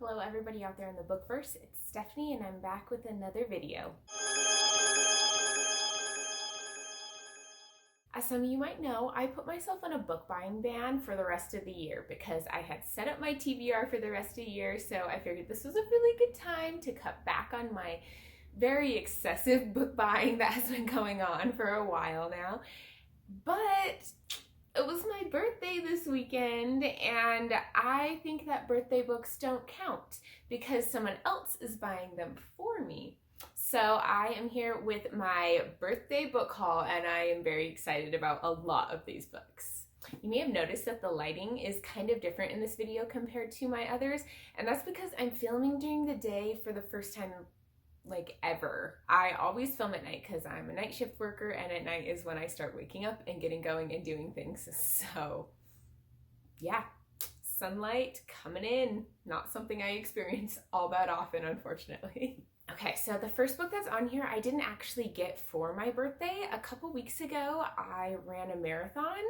Hello everybody out there in the bookverse, it's Stephanie and I'm back with another video. As some of you might know, I put myself on a book buying ban for the rest of the year because I had set up my TBR for the rest of the year, so I figured this was a really good time to cut back on my very excessive book buying that has been going on for a while now. But it was my birthday this weekend, and I think that birthday books don't count because someone else is buying them for me. So I am here with my birthday book haul, and I am very excited about a lot of these books. You may have noticed that the lighting is kind of different in this video compared to my others, and that's because I'm filming during the day for the first time like ever. I always film at night because I'm a night shift worker, and at night is when I start waking up and getting going and doing things. So yeah, sunlight coming in, not something I experience all that often, unfortunately. Okay, so the first book that's on here I didn't actually get for my birthday. A couple weeks ago I ran a marathon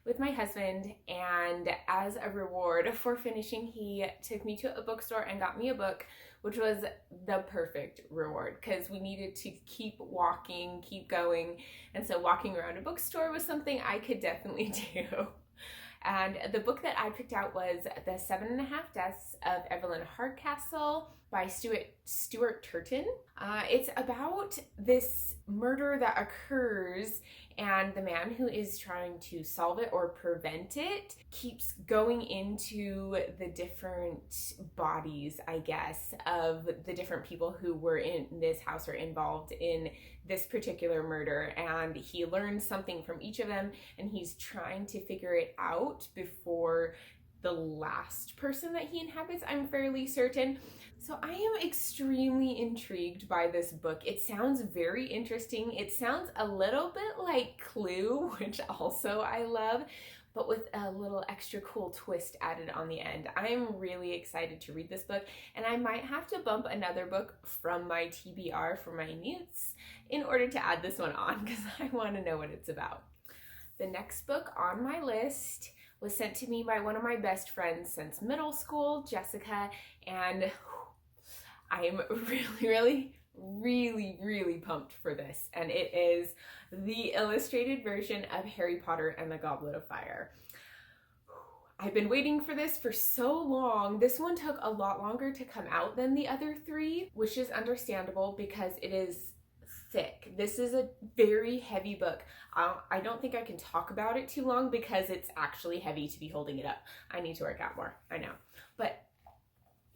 with my husband, and as a reward for finishing, he took me to a bookstore and got me a book, which was the perfect reward because we needed to keep walking, keep going, and so walking around a bookstore was something I could definitely do. And the book that I picked out was The 7.5 Deaths of Evelyn Hardcastle by Stuart Turton. It's about this murder that occurs, and the man who is trying to solve it or prevent it keeps going into the different bodies, I guess, of the different people who were in this house or involved in this particular murder, and he learns something from each of them, and he's trying to figure it out before the last person that he inhabits, I'm fairly certain. So I am extremely intrigued by this book. It sounds very interesting. It sounds a little bit like Clue, which also I love, but with a little extra cool twist added on the end. I'm really excited to read this book, and I might have to bump another book from my TBR for my mutes in order to add this one on because I want to know what it's about. The next book on my list was sent to me by one of my best friends since middle school, Jessica, and I'm really pumped for this, and it is the illustrated version of Harry Potter and the Goblet of Fire. I've been waiting for this for so long. This one took a lot longer to come out than the other three, which is understandable because it is thick. This is a very heavy book. I don't think I can talk about it too long because it's actually heavy to be holding it up. I need to work out more, I know. But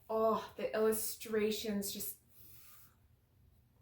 oh, the illustrations just,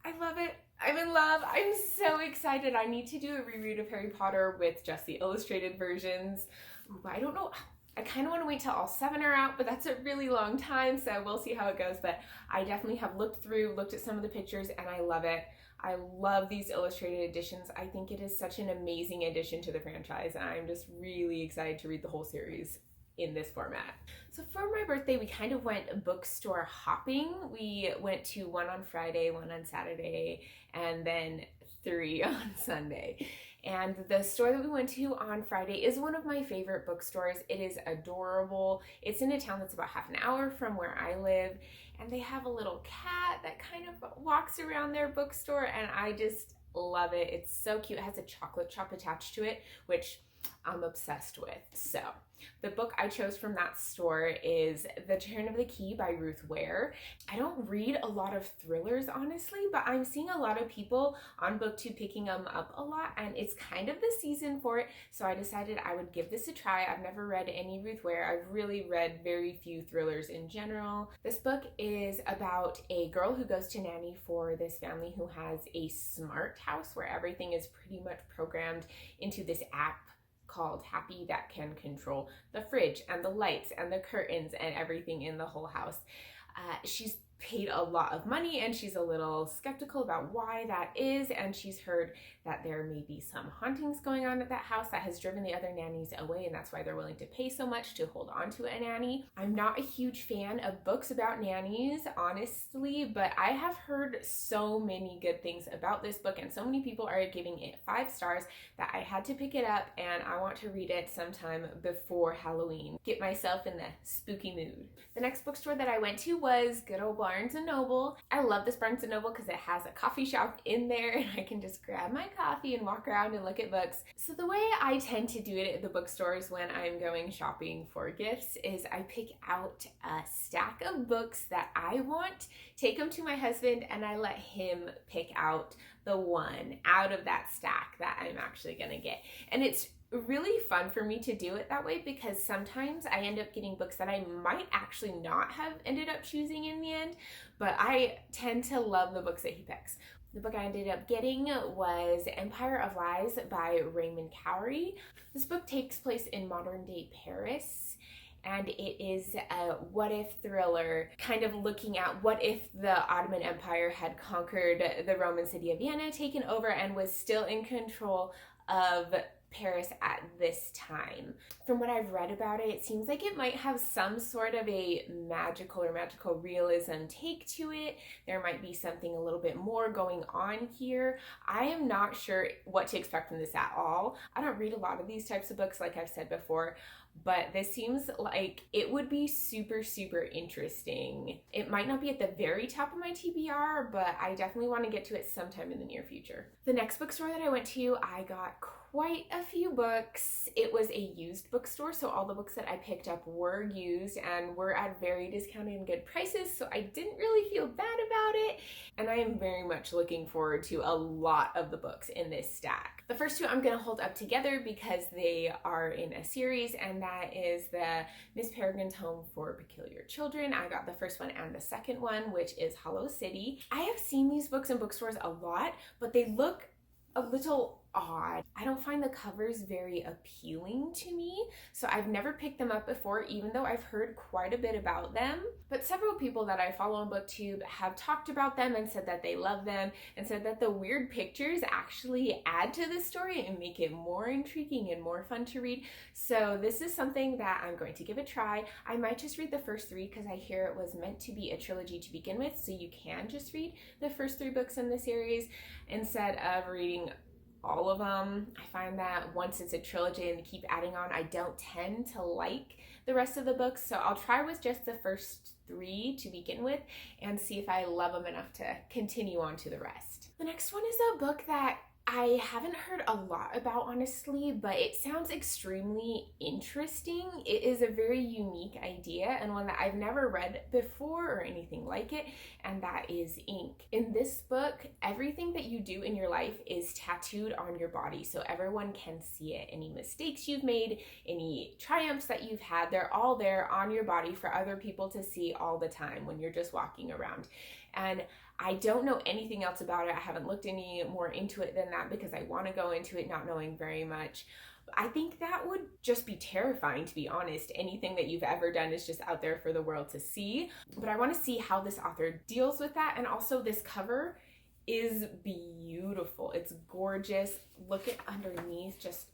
I love it. I'm in love. I'm so excited. I need to do a reread of Harry Potter with just the illustrated versions. Ooh, I don't know. I kind of want to wait till all 7 are out, but that's a really long time, so we'll see how it goes. But I definitely have looked at some of the pictures, and I love it. I love these illustrated editions. I think it is such an amazing addition to the franchise, and I'm just really excited to read the whole series in this format. So for my birthday, we kind of went bookstore hopping. We went to one on Friday, one on Saturday, and then 3 on Sunday. And the store that we went to on Friday is one of my favorite bookstores. It is adorable. It's in a town that's about half an hour from where I live, and they have a little cat that kind of walks around their bookstore, and I just love it. It's so cute. It has a chocolate shop attached to it, which I'm obsessed with. So the book I chose from that store is The Turn of the Key by Ruth Ware. I don't read a lot of thrillers, honestly, but I'm seeing a lot of people on BookTube picking them up a lot, and it's kind of the season for it, so I decided I would give this a try. I've never read any Ruth Ware. I've really read very few thrillers in general. This book is about a girl who goes to nanny for this family who has a smart house where everything is pretty much programmed into this app called Happy that can control the fridge and the lights and the curtains and everything in the whole house. She's paid a lot of money, and she's a little skeptical about why that is, and she's heard that there may be some hauntings going on at that house that has driven the other nannies away, and that's why they're willing to pay so much to hold on to a nanny. I'm not a huge fan of books about nannies, honestly, but I have heard so many good things about this book, and so many people are giving it 5 stars that I had to pick it up, and I want to read it sometime before Halloween. Get myself in the spooky mood. The next bookstore that I went to was good old Barnes & Noble. I love this Barnes & Noble because it has a coffee shop in there, and I can just grab my coffee and walk around and look at books. So the way I tend to do it at the bookstores when I'm going shopping for gifts is I pick out a stack of books that I want, take them to my husband, and I let him pick out the one out of that stack that I'm actually gonna get. And it's really fun for me to do it that way because sometimes I end up getting books that I might actually not have ended up choosing in the end, but I tend to love the books that he picks. The book I ended up getting was Empire of Lies by Raymond Khoury. This book takes place in modern day Paris, and it is a what-if thriller, kind of looking at what if the Ottoman Empire had conquered the Roman city of Vienna, taken over, and was still in control of Paris at this time. From what I've read about it, it seems like it might have some sort of a magical realism take to it. There might be something a little bit more going on here. I am not sure what to expect from this at all. I don't read a lot of these types of books, like I've said before, but this seems like it would be super, super interesting. It might not be at the very top of my TBR, but I definitely want to get to it sometime in the near future. The next bookstore that I went to, I got quite a few books. It was a used bookstore, so all the books that I picked up were used and were at very discounted and good prices, so I didn't really feel bad about it, and I am very much looking forward to a lot of the books in this stack. The first 2 I'm going to hold up together because they are in a series, and that is the Miss Peregrine's Home for Peculiar Children. I got the first one and the second one, which is Hollow City. I have seen these books in bookstores a lot, but they look a little odd. I don't find the covers very appealing to me, so I've never picked them up before, even though I've heard quite a bit about them. But several people that I follow on BookTube have talked about them and said that they love them and said that the weird pictures actually add to the story and make it more intriguing and more fun to read. So this is something that I'm going to give a try. I might just read the first 3 because I hear it was meant to be a trilogy to begin with, so you can just read the first 3 books in the series instead of reading all of them. I find that once it's a trilogy and they keep adding on, I don't tend to like the rest of the books, so I'll try with just the first 3 to begin with and see if I love them enough to continue on to the rest. The next one is a book that I haven't heard a lot about, honestly, but it sounds extremely interesting. It is a very unique idea and one that I've never read before or anything like it, and that is ink. In this book, everything that you do in your life is tattooed on your body, so everyone can see it. Any mistakes you've made, any triumphs that you've had, they're all there on your body for other people to see all the time when you're just walking around. And I don't know anything else about it. I haven't looked any more into it than that because I want to go into it not knowing very much. I think that would just be terrifying, to be honest. Anything that you've ever done is just out there for the world to see. But I want to see how this author deals with that. And also this cover is beautiful. It's gorgeous. Look at underneath, just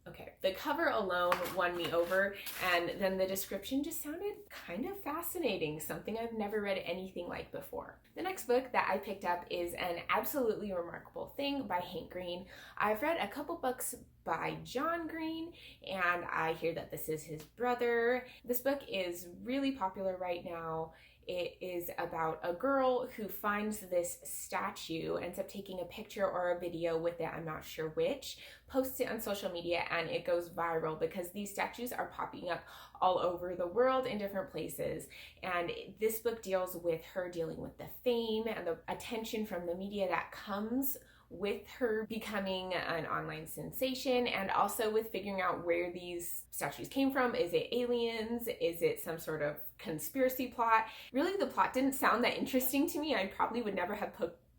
okay, the cover alone won me over, and then the description just sounded kind of fascinating, something I've never read anything like before. The next book that I picked up is An Absolutely Remarkable Thing by Hank Green. I've read a couple books by John Green, and I hear that this is his brother. This book is really popular right now. It is about a girl who finds this statue, ends up taking a picture or a video with it, I'm not sure which, posts it on social media, and it goes viral because these statues are popping up all over the world in different places. And this book deals with her dealing with the fame and the attention from the media that comes with her becoming an online sensation, and also with figuring out where these statues came from. Is it aliens? Is it some sort of conspiracy plot? Really, the plot didn't sound that interesting to me. I probably would never have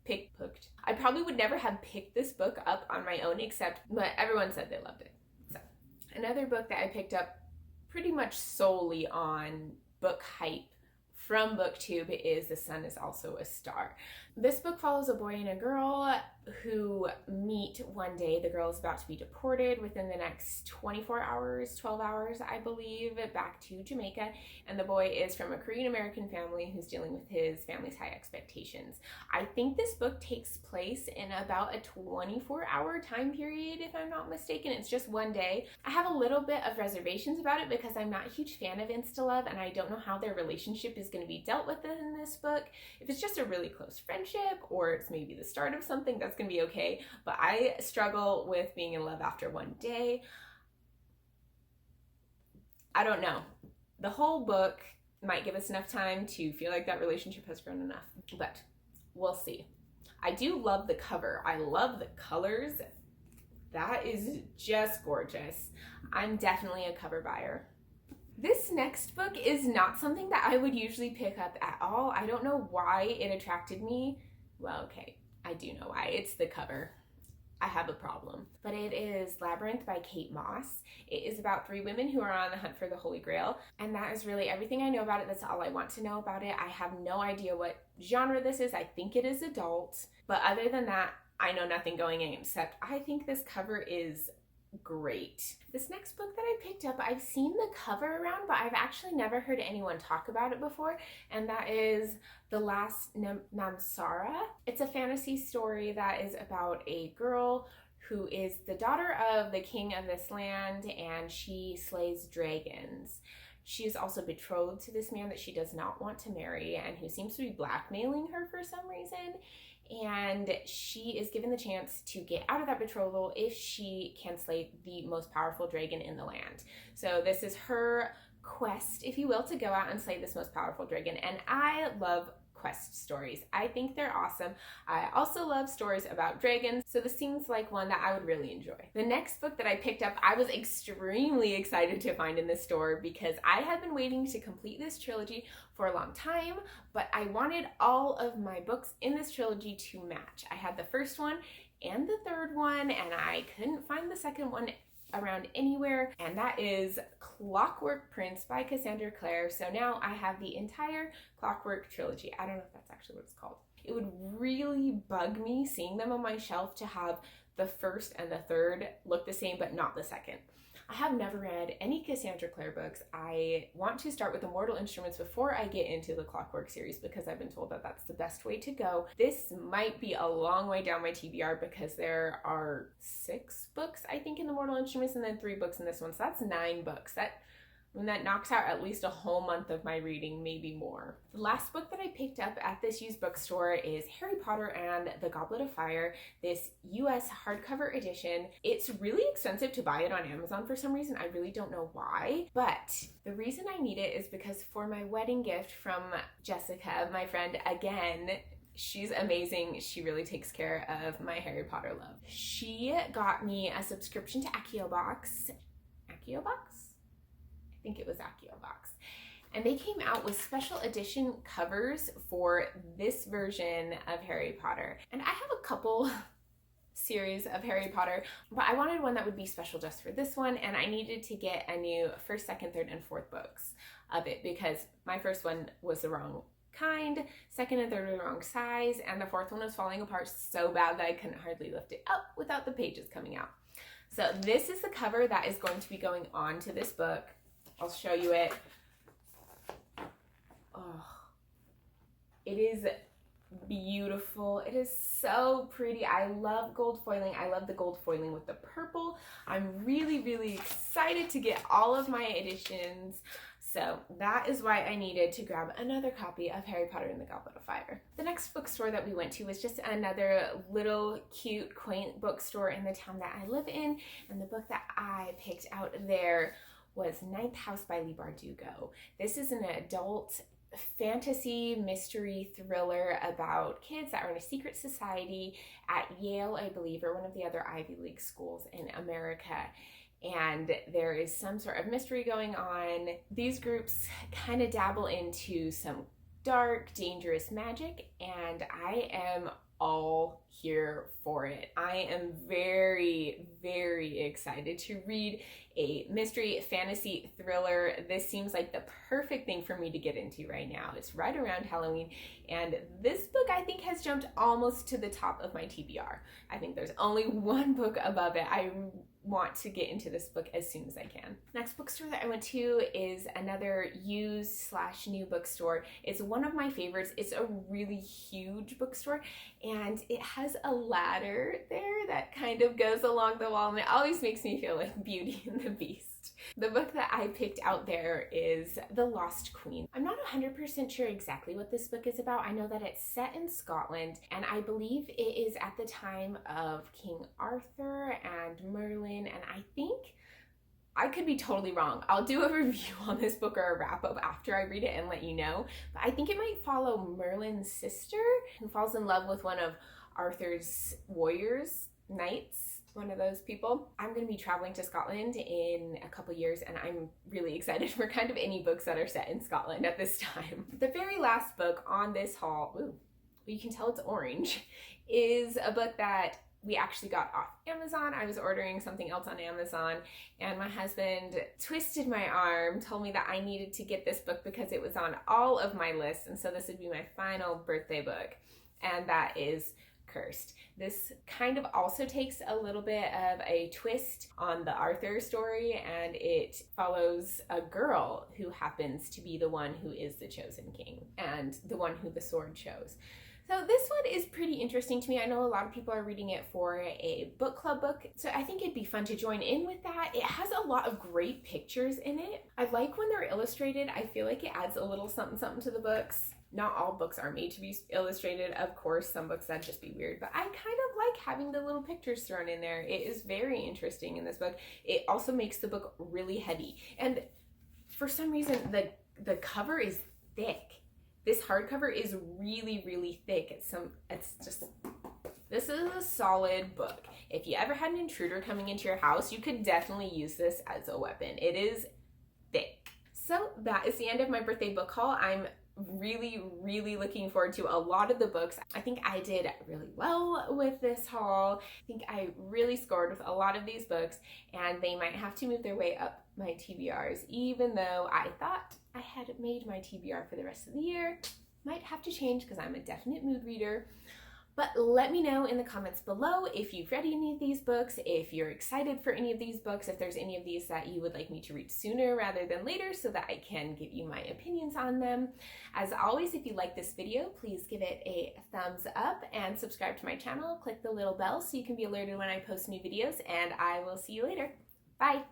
picked this book up on my own, but everyone said they loved it. So another book that I picked up pretty much solely on book hype from BookTube is The Sun is Also a Star. This book follows a boy and a girl who meet one day. The girl is about to be deported within the next 24 hours, 12 hours, I believe, back to Jamaica. And the boy is from a Korean American family who's dealing with his family's high expectations. I think this book takes place in about a 24-hour time period, if I'm not mistaken. It's just one day. I have a little bit of reservations about it because I'm not a huge fan of insta-love, and I don't know how their relationship is going to be dealt with in this book. If it's just a really close friendship, or it's maybe the start of something, that's gonna be okay. But I struggle with being in love after one day. I don't know. The whole book might give us enough time to feel like that relationship has grown enough, but we'll see. I do love the cover. I love the colors. That is just gorgeous. I'm definitely a cover buyer. This next book is not something that I would usually pick up at all. I don't know why it attracted me. Well, okay, I do know why. It's the cover. I have a problem. But it is Labyrinth by Kate Mosse. It is about 3 women who are on the hunt for the Holy Grail. And that is really everything I know about it. That's all I want to know about it. I have no idea what genre this is. I think it is adult. But other than that, I know nothing going in, except I think this cover is great. This next book that I picked up, I've seen the cover around, but I've actually never heard anyone talk about it before, and that is The Last Namsara. It's a fantasy story that is about a girl who is the daughter of the king of this land, and she slays dragons. She is also betrothed to this man that she does not want to marry, and who seems to be blackmailing her for some reason. And she is given the chance to get out of that betrothal if she can slay the most powerful dragon in the land. So this is her quest, if you will, to go out and slay this most powerful dragon. And I love quest stories. I think they're awesome. I also love stories about dragons, so this seems like one that I would really enjoy. The next book that I picked up, I was extremely excited to find in the store because I have been waiting to complete this trilogy for a long time, but I wanted all of my books in this trilogy to match. I had the first one and the third one, and I couldn't find the second one around anywhere, and that is Clockwork Prince by Cassandra Clare. So now I have the entire Clockwork trilogy. I don't know if that's actually what it's called. It would really bug me seeing them on my shelf to have the first and the third look the same but not the second. I have never read any Cassandra Clare books. I want to start with the Mortal Instruments before I get into the Clockwork series because I've been told that that's the best way to go. This might be a long way down my TBR because there are 6 books, I think, in the Mortal Instruments and then 3 books in this one. So that's 9 books. That knocks out at least a whole month of my reading, maybe more. The last book that I picked up at this used bookstore is Harry Potter and the Goblet of Fire, this US hardcover edition. It's really expensive to buy it on Amazon for some reason. I really don't know why, but the reason I need it is because for my wedding gift from Jessica, my friend, again, she's amazing. She really takes care of my Harry Potter love. She got me a subscription to AccioBox. I think it was AccioBox. And they came out with special edition covers for this version of Harry Potter. And I have a couple series of Harry Potter, but I wanted one that would be special just for this one, and I needed to get a new 1st, 2nd, 3rd, and 4th books of it because my first one was the wrong kind, 2nd and 3rd were the wrong size, and the 4th one was falling apart so bad that I couldn't hardly lift it up without the pages coming out. So this is the cover that is going to be going on to this book. I'll show you it. Oh, it is beautiful. It is so pretty. I love gold foiling. I love the gold foiling with the purple. I'm really, really excited to get all of my editions. So that is why I needed to grab another copy of Harry Potter and the Goblet of Fire. The next bookstore that we went to was just another little cute, quaint bookstore in the town that I live in. And the book that I picked out there was Ninth House by Leigh Bardugo. This is an adult fantasy mystery thriller about kids that are in a secret society at Yale, I believe, or one of the other Ivy League schools in America. And there is some sort of mystery going on. These groups kind of dabble into some dark, dangerous magic, and I am all here for it. I am very, very excited to read a mystery fantasy thriller. This seems like the perfect thing for me to get into right now. It's right around Halloween, and this book I think has jumped almost to the top of my TBR. I think there's only one book above it. I want to get into this book as soon as I can. Next bookstore that I went to is another used/new bookstore. It's one of my favorites. It's a really huge bookstore, and it has a ladder there that kind of goes along the wall, and it always makes me feel like Beauty and the Beast. The book that I picked out there is The Lost Queen. I'm not 100% sure exactly what this book is about. I know that it's set in Scotland, and I believe it is at the time of King Arthur and Merlin, and I think, I could be totally wrong. I'll do a review on this book or a wrap up after I read it and let you know, but I think it might follow Merlin's sister, who falls in love with one of Arthur's warriors, knights, one of those people. I'm going to be traveling to Scotland in a couple years, and I'm really excited for kind of any books that are set in Scotland at this time. The very last book on this haul, ooh, you can tell it's orange, is a book that we actually got off Amazon. I was ordering something else on Amazon, and my husband twisted my arm, told me that I needed to get this book because it was on all of my lists, and so this would be my final birthday book, and that is Cursed. This kind of also takes a little bit of a twist on the Arthur story, and it follows a girl who happens to be the one who is the chosen king and the one who the sword chose. So this one is pretty interesting to me. I know a lot of people are reading it for a book club book, so I think it'd be fun to join in with that. It has a lot of great pictures in it. I like when they're illustrated. I feel like it adds a little something something to the books. Not all books are made to be illustrated, of course. Some books that'd just be weird, but I kind of like having the little pictures thrown in there. It is very interesting in this book. It also makes the book really heavy, and for some reason the cover is thick. This hardcover is really, really thick. This is a solid book. If you ever had an intruder coming into your house, you could definitely use this as a weapon. It is thick. So that is the end of my birthday book haul. I'm really, really looking forward to a lot of the books. I think I did really well with this haul. I think I really scored with a lot of these books, and they might have to move their way up my TBRs, even though I thought I had made my TBR for the rest of the year. Might have to change because I'm a definite mood reader. But let me know in the comments below if you've read any of these books, if you're excited for any of these books, if there's any of these that you would like me to read sooner rather than later so that I can give you my opinions on them. As always, if you like this video, please give it a thumbs up and subscribe to my channel. Click the little bell so you can be alerted when I post new videos, and I will see you later. Bye!